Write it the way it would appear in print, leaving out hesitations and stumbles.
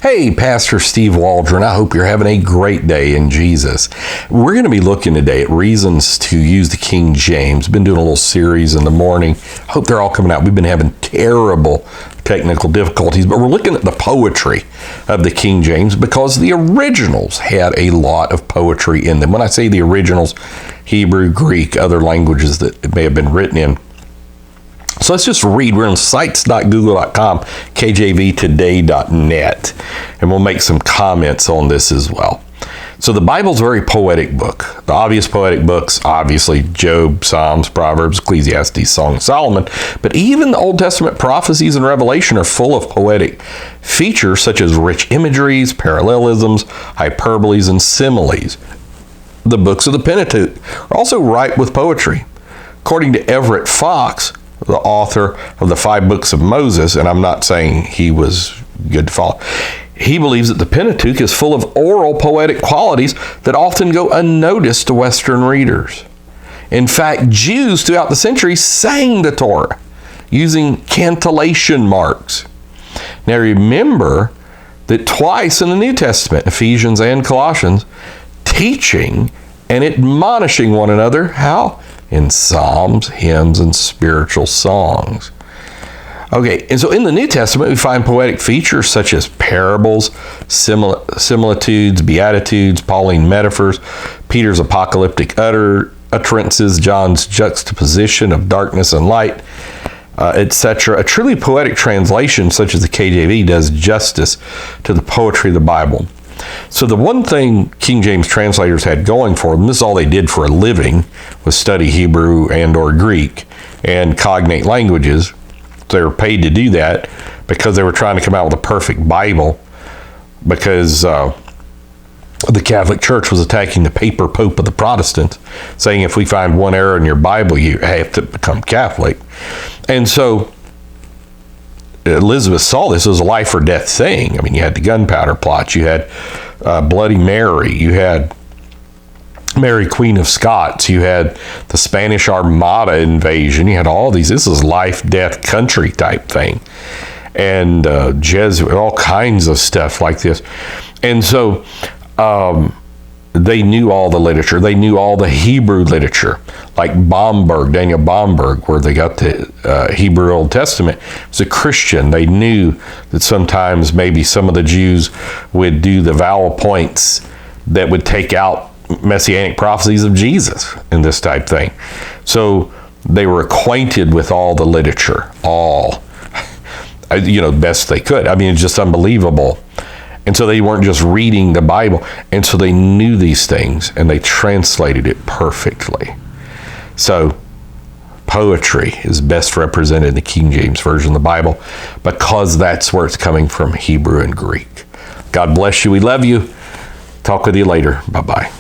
Hey, Pastor Steve Waldron. I hope you're having a great day in Jesus. We're going to be looking today at reasons to use the King James. Been doing a little series in the morning. Hope they're all coming out. We've been having terrible technical difficulties, but we're looking at the poetry of the King James because the originals had a lot of poetry in them. When I say the originals, Hebrew, Greek, other languages that it may have been written in. So let's just read. We're on sites.google.com, kjvtoday.net, and we'll make some comments on this as well. So the Bible's a very poetic book. The obvious poetic books, obviously, Job, Psalms, Proverbs, Ecclesiastes, Song of Solomon, but even the Old Testament prophecies and Revelation are full of poetic features such as rich imageries, parallelisms, hyperboles, and similes. The books of the Pentateuch are also ripe with poetry. According to Everett Fox, the author of the 5 books of Moses, and I'm not saying he was good to follow, he believes that the Pentateuch is full of oral poetic qualities that often go unnoticed to Western readers. In fact, Jews throughout the centuries sang the Torah using cantillation marks. Now remember that twice in the New Testament, Ephesians and Colossians, teaching and admonishing one another, how? In psalms, hymns, and spiritual songs. Okay, and so in the New Testament, we find poetic features such as parables, similitudes, beatitudes, Pauline metaphors, Peter's apocalyptic utterances, John's juxtaposition of darkness and light, etc. A truly poetic translation such as the KJV does justice to the poetry of the Bible. So the one thing King James translators had going for them, this is all they did for a living, was study Hebrew and or Greek and cognate languages. So they were paid to do that because they were trying to come out with a perfect Bible, because the Catholic Church was attacking the paper pope of the Protestants, saying if we find one error in your Bible, you have to become Catholic. And so Elizabeth saw this as a life or death thing. I mean, you had the gunpowder plots, you had Bloody Mary, you had Mary Queen of Scots, you had the Spanish Armada invasion, you had all these. This is life, death, country type thing. And Jesuit, all kinds of stuff like this. And so they knew all the literature. They knew all the Hebrew literature, like Daniel Bomberg, where they got the Hebrew Old Testament. As a Christian, they knew that sometimes maybe some of the Jews would do the vowel points that would take out messianic prophecies of Jesus and this type thing. So they were acquainted with all the literature, best they could. I mean, it's just unbelievable. And so they weren't just reading the Bible. And so they knew these things and they translated it perfectly. So poetry is best represented in the King James Version of the Bible because that's where it's coming from, Hebrew and Greek. God bless you. We love you. Talk with you later. Bye-bye.